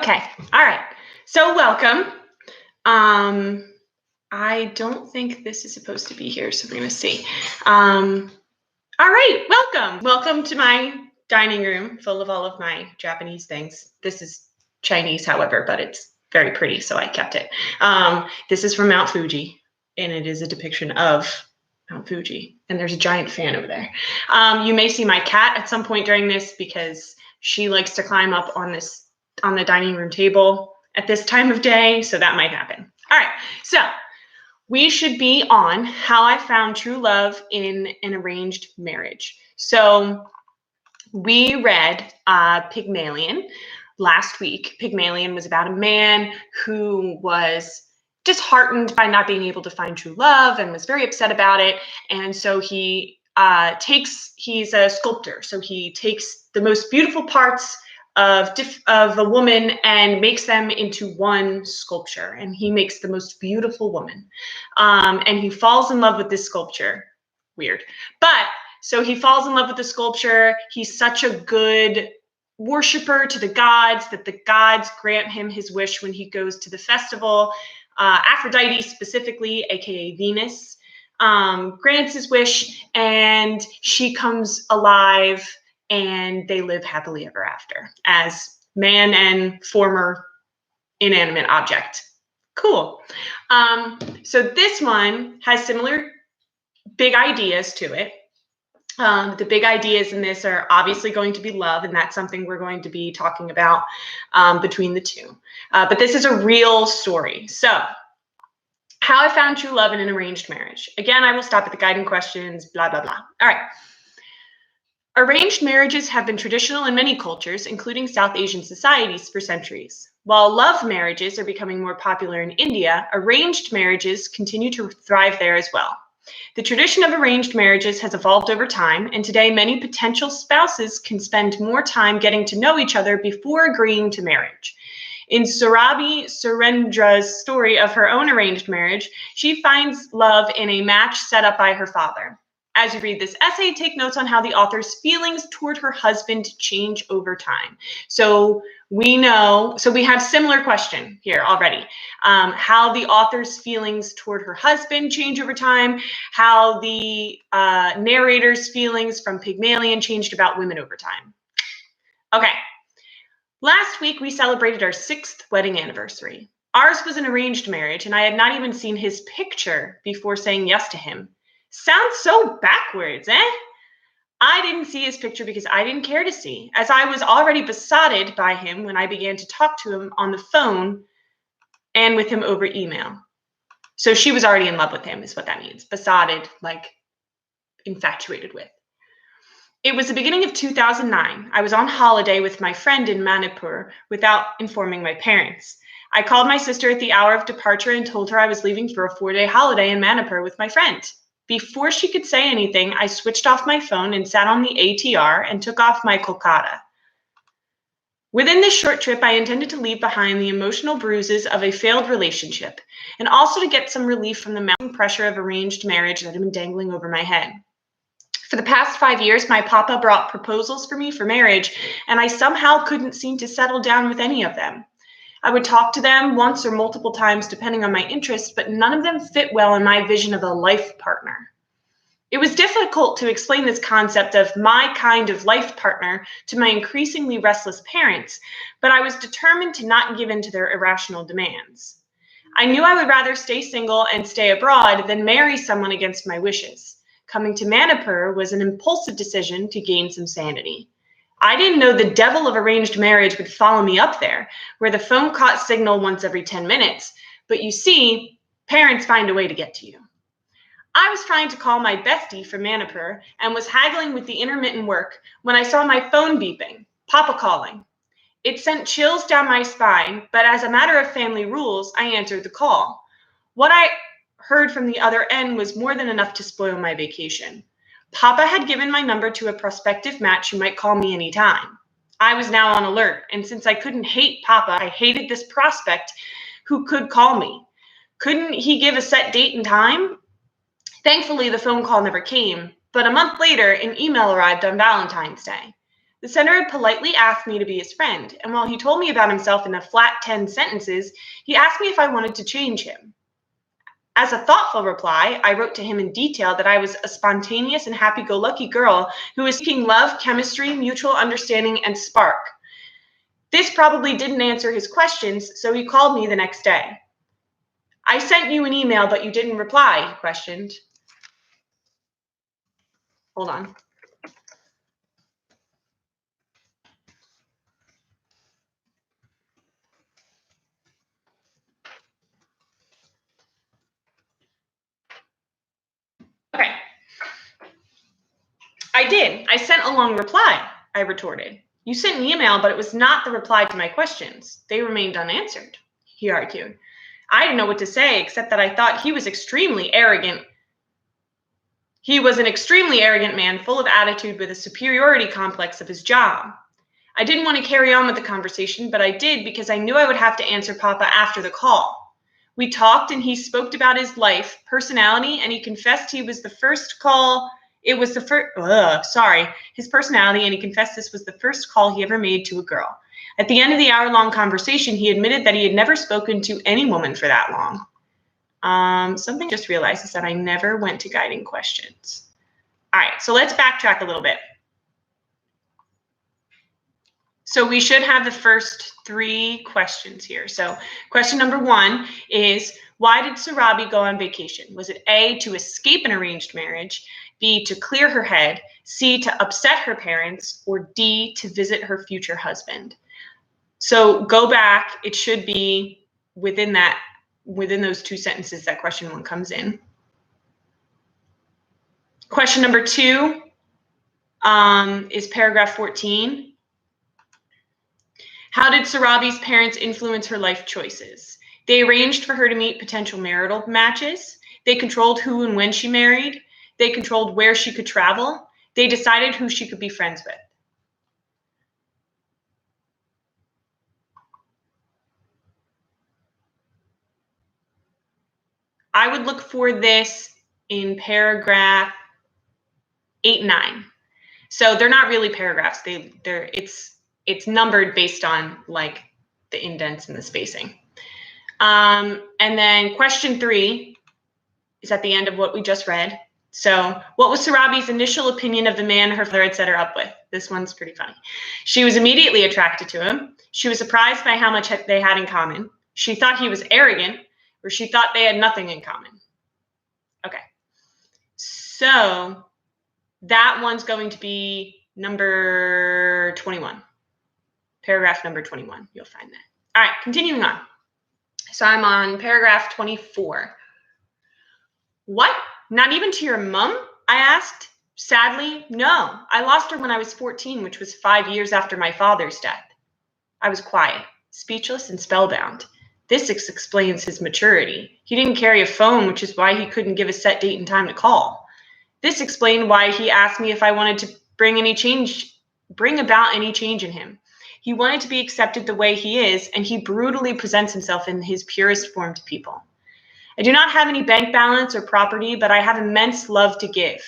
Okay. All right. So welcome. Um, I don't think this is supposed to be here, so we're gonna see. All right. Welcome. Welcome to my dining room full of all of my Japanese things. This is Chinese, however, but it's very pretty, so I kept it. This is from Mount Fuji, and it is a depiction of Mount Fuji. And there's a giant fan over there. You may see my cat at some point during this because she likes to climb up on the dining room table at this time of day, so that might happen. All right, so we should be on how I found true love in an arranged marriage. So we read Pygmalion last week. Pygmalion was about a man who was disheartened by not being able to find true love and was very upset about it. And so he's a sculptor. So he takes the most beautiful parts of a woman and makes them into one sculpture, and he makes the most beautiful woman, and he falls in love with this sculpture. Weird, but so he falls in love with the sculpture. He's such a good worshiper to the gods that the gods grant him his wish when he goes to the festival. Aphrodite specifically, aka Venus, grants his wish, and she comes alive, and they live happily ever after as man and former inanimate object. Cool. So this one has similar big ideas to it. The big ideas in this are obviously going to be love, and that's something we're going to be talking about between the two. But this is a real story. So how I found true love in an arranged marriage. Again, I will stop at the guiding questions, blah, blah, blah. All right. Arranged marriages have been traditional in many cultures, including South Asian societies, for centuries. While love marriages are becoming more popular in India, arranged marriages continue to thrive there as well. The tradition of arranged marriages has evolved over time, and today many potential spouses can spend more time getting to know each other before agreeing to marriage. In Surabhi Surendra's story of her own arranged marriage, she finds love in a match set up by her father. As you read this essay, take notes on how the author's feelings toward her husband change over time. So we have similar question here already. How the author's feelings toward her husband change over time, how the narrator's feelings from Pygmalion changed about women over time. Okay, last week we celebrated our 6th wedding anniversary. Ours was an arranged marriage, and I had not even seen his picture before saying yes to him. Sounds so backwards, eh? I didn't see his picture because I didn't care to see, as I was already besotted by him when I began to talk to him on the phone and with him over email. So she was already in love with him, is what that means. Besotted, like infatuated with. It was the beginning of 2009. I was on holiday with my friend in Manipur without informing my parents. I called my sister at the hour of departure and told her I was leaving for a 4-day holiday in Manipur with my friend. Before she could say anything, I switched off my phone and sat on the ATR and took off my Kolkata. Within this short trip, I intended to leave behind the emotional bruises of a failed relationship, and also to get some relief from the mounting pressure of arranged marriage that had been dangling over my head. For the past 5 years, my papa brought proposals for me for marriage, and I somehow couldn't seem to settle down with any of them. I would talk to them once or multiple times depending on my interests, but none of them fit well in my vision of a life partner. It was difficult to explain this concept of my kind of life partner to my increasingly restless parents, but I was determined to not give in to their irrational demands. I knew I would rather stay single and stay abroad than marry someone against my wishes. Coming to Manipur was an impulsive decision to gain some sanity. I didn't know the devil of arranged marriage would follow me up there, where the phone caught signal once every 10 minutes. But you see, parents find a way to get to you. I was trying to call my bestie from Manipur and was haggling with the intermittent work when I saw my phone beeping, Papa calling. It sent chills down my spine, but as a matter of family rules, I answered the call. What I heard from the other end was more than enough to spoil my vacation. Papa had given my number to a prospective match who might call me anytime. I was now on alert, and since I couldn't hate Papa, I hated this prospect who could call me. Couldn't he give a set date and time? Thankfully, the phone call never came, but a month later, an email arrived on Valentine's Day. The sender had politely asked me to be his friend, and while he told me about himself in a flat 10 sentences, he asked me if I wanted to change him. As a thoughtful reply, I wrote to him in detail that I was a spontaneous and happy-go-lucky girl who was seeking love, chemistry, mutual understanding, and spark. This probably didn't answer his questions, so he called me the next day. I sent you an email, but you didn't reply, he questioned. Hold on. Okay. I did. I sent a long reply, I retorted. You sent an email, but it was not the reply to my questions. They remained unanswered, he argued. I didn't know what to say, except that I thought he was extremely arrogant. He was an extremely arrogant man, full of attitude with a superiority complex of his job. I didn't want to carry on with the conversation, but I did because I knew I would have to answer Papa after the call. We talked and he spoke about his life, personality, and he confessed he was the first call. His personality, and he confessed this was the first call he ever made to a girl. At the end of the hour-long conversation, he admitted that he had never spoken to any woman for that long. Something I just realized is that I never went to guiding questions. All right, so let's backtrack a little bit. So we should have the first 3 questions here. So question number 1 is, why did Sarabi go on vacation? Was it A, to escape an arranged marriage, B, to clear her head, C, to upset her parents, or D, to visit her future husband? So go back. It should be within those 2 sentences that question 1 comes in. Question number 2 is paragraph 14. How did Sarabi's parents influence her life choices? They arranged for her to meet potential marital matches. They controlled who and when she married. They controlled where she could travel. They decided who she could be friends with. I would look for this in paragraph 8 and 9. So they're not really paragraphs. It's numbered based on like the indents and the spacing. And then question 3 is at the end of what we just read. So what was Sarabi's initial opinion of the man her father had set her up with? This one's pretty funny. She was immediately attracted to him. She was surprised by how much they had in common. She thought he was arrogant, or she thought they had nothing in common. Okay. So that one's going to be number 21. Paragraph number 21. You'll find that. All right, continuing on. So I'm on paragraph 24. What? Not even to your mom? I asked. Sadly, no. I lost her when I was 14, which was 5 years after my father's death. I was quiet, speechless, and spellbound. This explains his maturity. He didn't carry a phone, which is why he couldn't give a set date and time to call. This explained why he asked me if I wanted to bring about any change in him. He wanted to be accepted the way he is, and he brutally presents himself in his purest form to people. I do not have any bank balance or property, but I have immense love to give.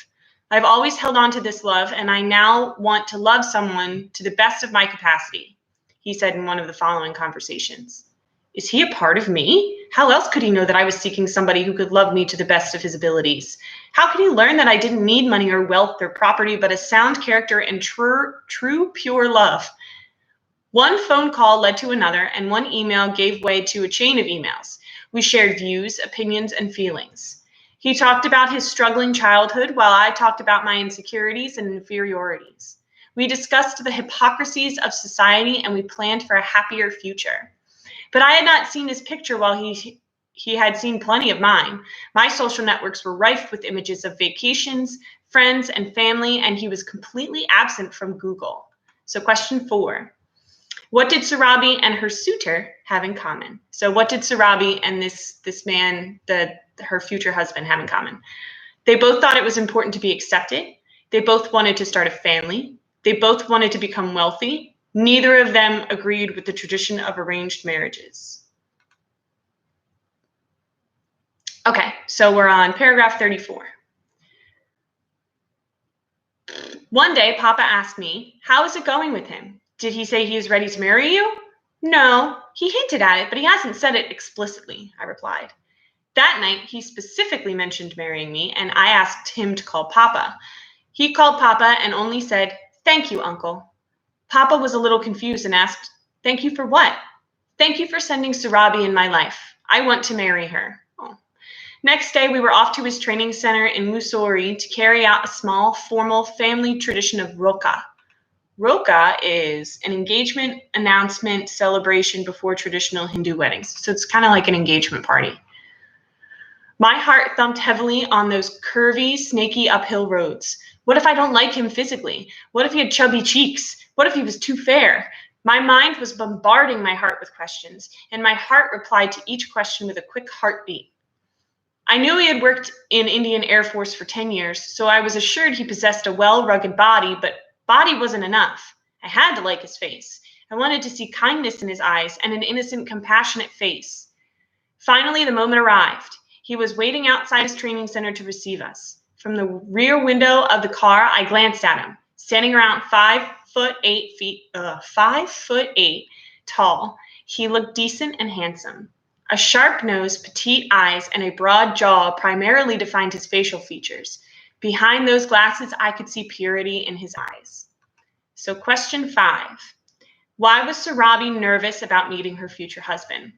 I've always held on to this love, and I now want to love someone to the best of my capacity, he said in one of the following conversations. Is he a part of me? How else could he know that I was seeking somebody who could love me to the best of his abilities? How could he learn that I didn't need money or wealth or property, but a sound character and true, pure love? One phone call led to another, and one email gave way to a chain of emails. We shared views, opinions, and feelings. He talked about his struggling childhood while I talked about my insecurities and inferiorities. We discussed the hypocrisies of society, and we planned for a happier future. But I had not seen his picture while he had seen plenty of mine. My social networks were rife with images of vacations, friends, and family, and he was completely absent from Google. So question 4. What did Sarabi and her suitor have in common? So what did Sarabi and this man, her future husband, have in common? They both thought it was important to be accepted. They both wanted to start a family. They both wanted to become wealthy. Neither of them agreed with the tradition of arranged marriages. Okay, so we're on paragraph 34. One day, Papa asked me, how is it going with him? Did he say he is ready to marry you? No, he hinted at it, but he hasn't said it explicitly, I replied. That night, he specifically mentioned marrying me, and I asked him to call Papa. He called Papa and only said, thank you, Uncle. Papa was a little confused and asked, thank you for what? Thank you for sending Surabi in my life. I want to marry her. Oh. Next day, we were off to his training center in Mussoorie to carry out a small, formal family tradition of roka. Roka is an engagement announcement celebration before traditional Hindu weddings. So it's kind of like an engagement party. My heart thumped heavily on those curvy, snaky uphill roads. What if I don't like him physically? What if he had chubby cheeks? What if he was too fair? My mind was bombarding my heart with questions, and my heart replied to each question with a quick heartbeat. I knew he had worked in Indian Air Force for 10 years, so I was assured he possessed a well-rugged body, but body wasn't enough. I had to like his face. I wanted to see kindness in his eyes and an innocent, compassionate face. Finally, the moment arrived. He was waiting outside his training center to receive us. From the rear window of the car, I glanced at him, standing around 5'8" tall. He looked decent and handsome. A sharp nose, petite eyes, and a broad jaw primarily defined his facial features. Behind those glasses, I could see purity in his eyes. So question 5. Why was Surabi nervous about meeting her future husband?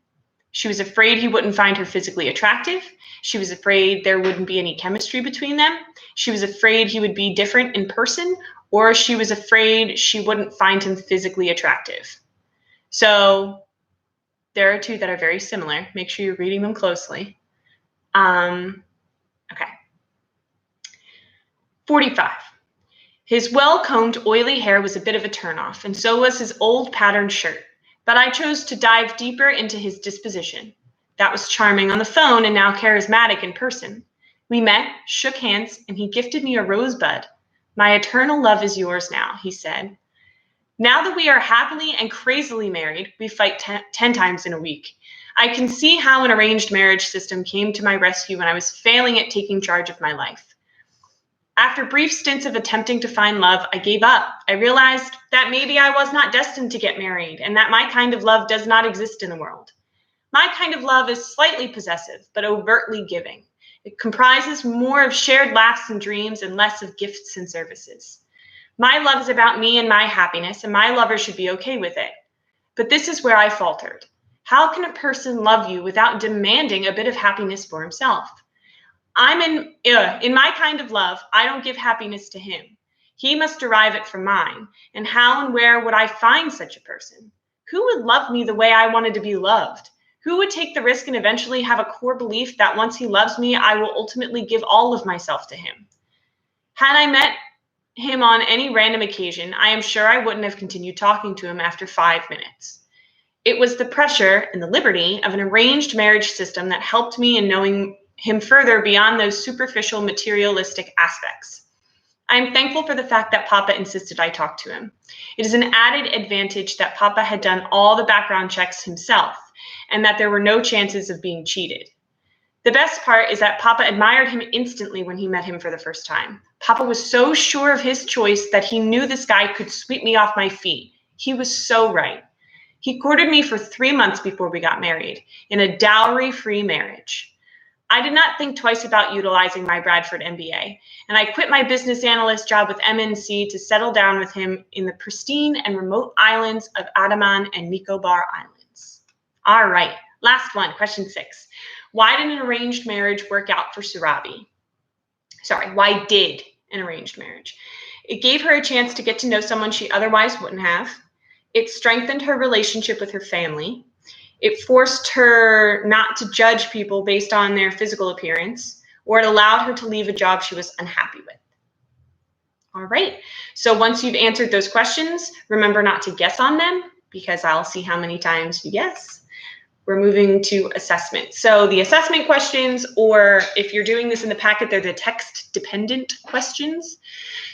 She was afraid he wouldn't find her physically attractive. She was afraid there wouldn't be any chemistry between them. She was afraid he would be different in person, or she was afraid she wouldn't find him physically attractive. So there are two that are very similar. Make sure you're reading them closely. Okay. 45. His well-combed, oily hair was a bit of a turnoff, and so was his old patterned shirt. But I chose to dive deeper into his disposition. That was charming on the phone and now charismatic in person. We met, shook hands, and he gifted me a rosebud. My eternal love is yours now, he said. Now that we are happily and crazily married, we fight 10 times in a week. I can see how an arranged marriage system came to my rescue when I was failing at taking charge of my life. After brief stints of attempting to find love, I gave up. I realized that maybe I was not destined to get married and that my kind of love does not exist in the world. My kind of love is slightly possessive, but overtly giving. It comprises more of shared laughs and dreams and less of gifts and services. My love is about me and my happiness, and my lover should be okay with it. But this is where I faltered. How can a person love you without demanding a bit of happiness for himself? In my kind of love, I don't give happiness to him. He must derive it from mine. And how and where would I find such a person? Who would love me the way I wanted to be loved? Who would take the risk and eventually have a core belief that once he loves me, I will ultimately give all of myself to him? Had I met him on any random occasion, I am sure I wouldn't have continued talking to him after 5 minutes. It was the pressure and the liberty of an arranged marriage system that helped me in knowing him further beyond those superficial materialistic aspects. I am thankful for the fact that Papa insisted I talk to him. It is an added advantage that Papa had done all the background checks himself and that there were no chances of being cheated. The best part is that Papa admired him instantly when he met him for the first time. Papa was so sure of his choice that he knew this guy could sweep me off my feet. He was so right. He courted me for 3 months before we got married, in a dowry-free marriage. I did not think twice about utilizing my Bradford MBA, and I quit my business analyst job with MNC to settle down with him in the pristine and remote islands of Andaman and Nicobar Islands. All right, last one, question 6. Why did an arranged marriage work out for Surabi? Why did an arranged marriage? It gave her a chance to get to know someone she otherwise wouldn't have. It strengthened her relationship with her family. It forced her not to judge people based on their physical appearance, or it allowed her to leave a job she was unhappy with. All right, so once you've answered those questions, remember not to guess on them, because I'll see how many times you guess. We're moving to assessment. So the assessment questions, or if you're doing this in the packet, they're the text-dependent questions.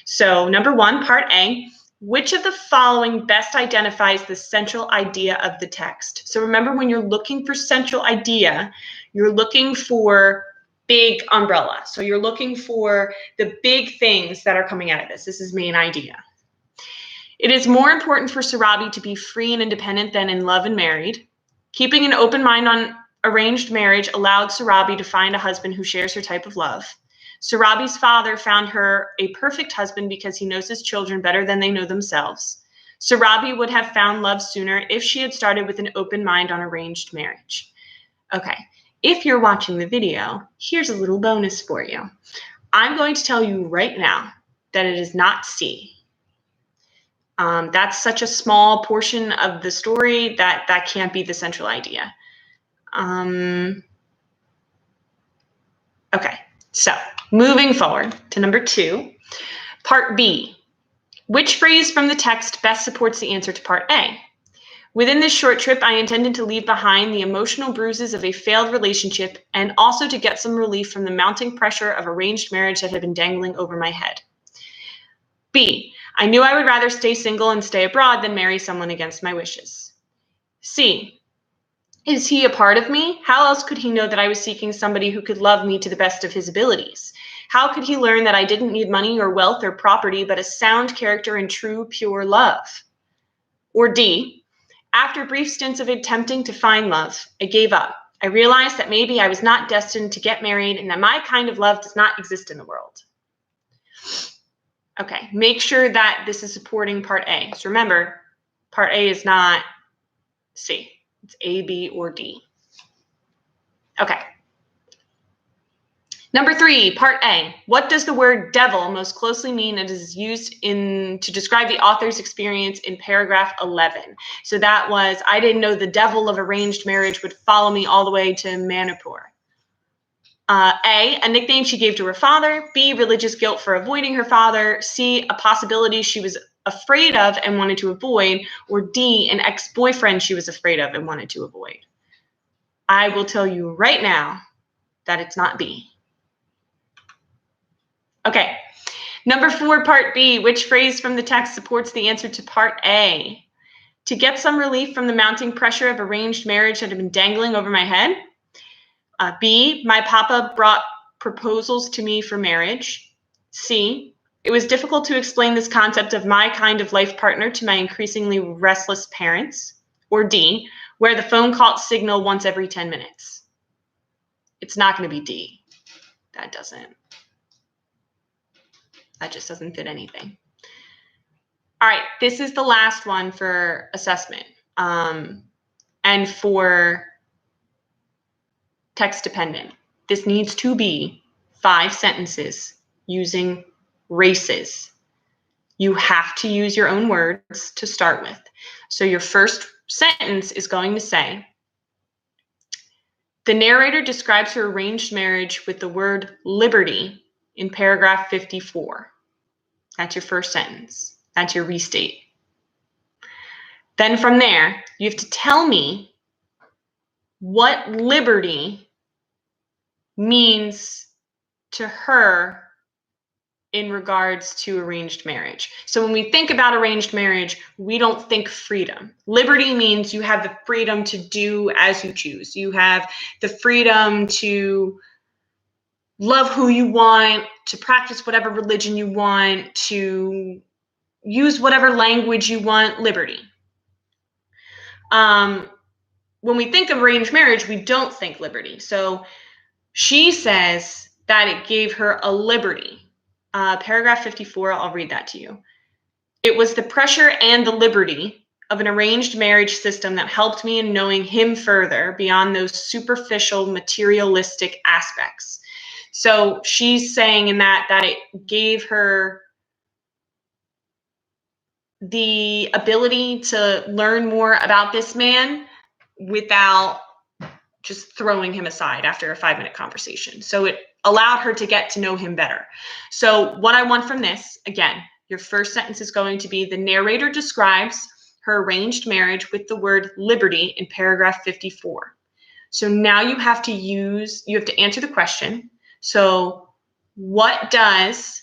So number 1, part A, which of the following best identifies the central idea of the text? So remember, when you're looking for central idea, you're looking for big umbrella. So you're looking for the big things that are coming out of this. This is main idea. It is more important for Sarabi to be free and independent than in love and married. Keeping an open mind on arranged marriage allowed Sarabi to find a husband who shares her type of love. Sarabi's father found her a perfect husband because he knows his children better than they know themselves. Sarabi would have found love sooner if she had started with an open mind on arranged marriage. Okay, if you're watching the video, here's a little bonus for you. I'm going to tell you right now that it is not C. That's such a small portion of the story that can't be the central idea. Okay, so moving forward to number 2, part B. Which phrase from the text best supports the answer to part A? Within this short trip, I intended to leave behind the emotional bruises of a failed relationship and also to get some relief from the mounting pressure of arranged marriage that had been dangling over my head. B. I knew I would rather stay single and stay abroad than marry someone against my wishes. C. Is he a part of me? How else could he know that I was seeking somebody who could love me to the best of his abilities? How could he learn that I didn't need money or wealth or property, but a sound character and true, pure love? Or D. After brief stints of attempting to find love, I gave up. I realized that maybe I was not destined to get married and that my kind of love does not exist in the world. Okay, make sure that this is supporting part A. So remember, part A is not C. It's A, B, or D. Okay. Number 3, part A. What does the word devil most closely mean and is used to describe the author's experience in paragraph 11? So that was, I didn't know the devil of arranged marriage would follow me all the way to Manipur. A, a nickname she gave to her father. B, religious guilt for avoiding her father. C, a possibility she was afraid of and wanted to avoid. Or D, an ex-boyfriend she was afraid of and wanted to avoid. I will tell you right now that it's not B. Okay, number 4, part B. Which phrase from the text supports the answer to part A? To get some relief from the mounting pressure of arranged marriage that had been dangling over my head. B, my papa brought proposals to me for marriage. C, it was difficult to explain this concept of my kind of life partner to my increasingly restless parents. Or D, where the phone call signal once every 10 minutes. It's not going to be D. That just doesn't fit anything. All right, this is the last one for assessment. And for text dependent, this needs to be 5 sentences using races. You have to use your own words to start with. So your first sentence is going to say, the narrator describes her arranged marriage with the word liberty in paragraph 54. That's your first sentence. That's your restate. Then from there, you have to tell me what liberty means to her in regards to arranged marriage. So when we think about arranged marriage, we don't think freedom. Liberty means you have the freedom to do as you choose. You have the freedom to love who you want, to practice whatever religion you want, to use whatever language you want, liberty. When we think of arranged marriage, we don't think liberty. So she says that it gave her a liberty. Paragraph 54, I'll read that to you. It was the pressure and the liberty of an arranged marriage system that helped me in knowing him further beyond those superficial materialistic aspects. So she's saying in that it gave her the ability to learn more about this man without just throwing him aside after a 5-minute conversation. So it allowed her to get to know him better. So what I want from this, again, your first sentence is going to be, the narrator describes her arranged marriage with the word liberty in paragraph 54. So now you have to answer the question. So what does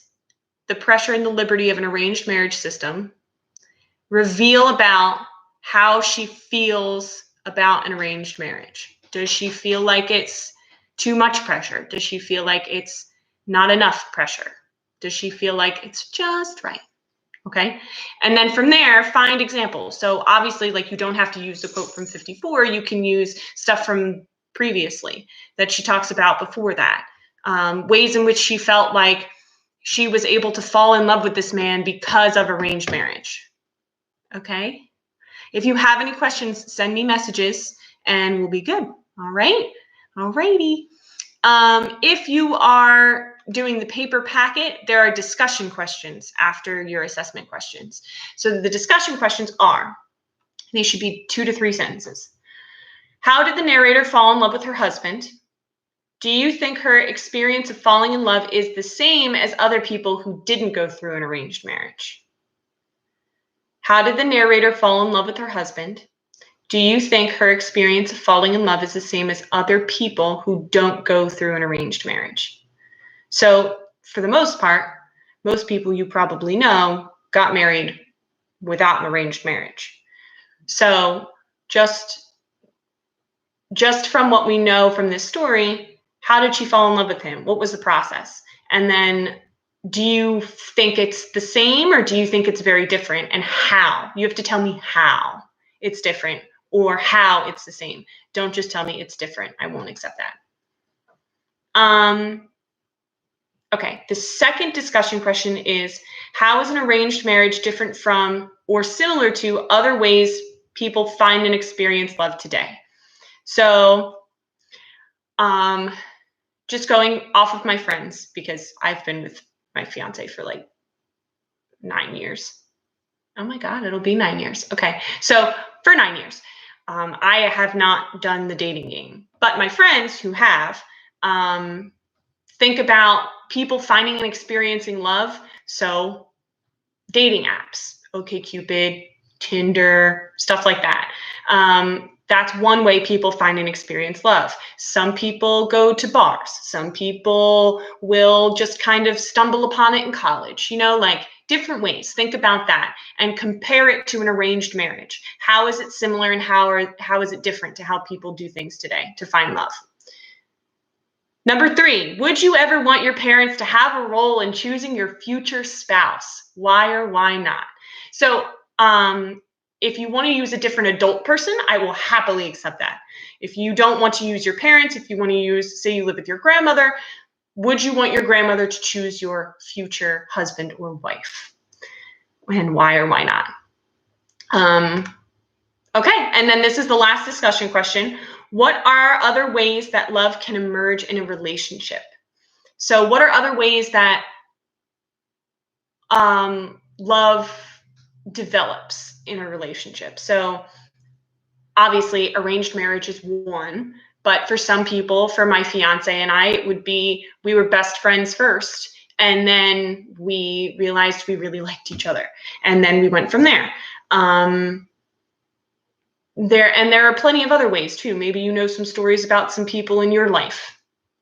the pressure and the liberty of an arranged marriage system reveal about how she feels about an arranged marriage? Does she feel like it's too much pressure? Does she feel like it's not enough pressure? Does she feel like it's just right? Okay. And then from there, find examples. So obviously, like, you don't have to use the quote from 54. You can use stuff from previously that she talks about before that. Ways in which she felt like she was able to fall in love with this man because of arranged marriage. Okay. If you have any questions, send me messages and we'll be good. All right. All righty. If you are doing the paper packet, there are discussion questions after your assessment questions. So the discussion questions are, these should be 2 to 3 sentences. How did the narrator fall in love with her husband? Do you think her experience of falling in love is the same as other people who didn't go through an arranged marriage? How did the narrator fall in love with her husband? Do you think her experience of falling in love is the same as other people who don't go through an arranged marriage? So for the most part, most people you probably know got married without an arranged marriage. So just from what we know from this story, how did she fall in love with him? What was the process? And then, do you think it's the same, or do you think it's very different? And how? You have to tell me how it's different or how it's the same. Don't just tell me it's different. I won't accept that. Okay, the second discussion question is, how is an arranged marriage different from or similar to other ways people find and experience love today? So just going off of my friends, because I've been with my fiance for like 9 years. Oh my God, it'll be 9 years. Okay, so for 9 years, I have not done the dating game, but my friends who have, think about people finding and experiencing love. So dating apps, OkCupid, Tinder, stuff like that. That's one way people find and experience love. Some people go to bars. Some people will just kind of stumble upon it in college, like different ways. Think about that and compare it to an arranged marriage. How is it similar, and how is it different to how people do things today to find love? Number 3, would you ever want your parents to have a role in choosing your future spouse? Why or why not? So if you want to use a different adult person, I will happily accept that. If you don't want to use your parents, if you want to use, say you live with your grandmother, would you want your grandmother to choose your future husband or wife? And why or why not? Okay, and then this is the last discussion question. What are other ways that love can emerge in a relationship? So what are other ways that love develops in a relationship? So obviously arranged marriage is one, but for some people, for my fiance and I, it would be, we were best friends first, and then we realized we really liked each other, and then we went from there. There are plenty of other ways too. Maybe you know some stories about some people in your life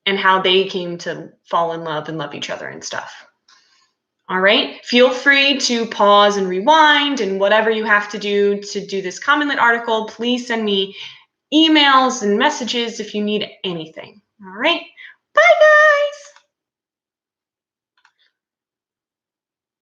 and how they came to fall in love and love each other and stuff. All right. Feel free to pause and rewind and whatever you have to do this CommonLit article. Please send me emails and messages if you need anything. All right. Bye, guys.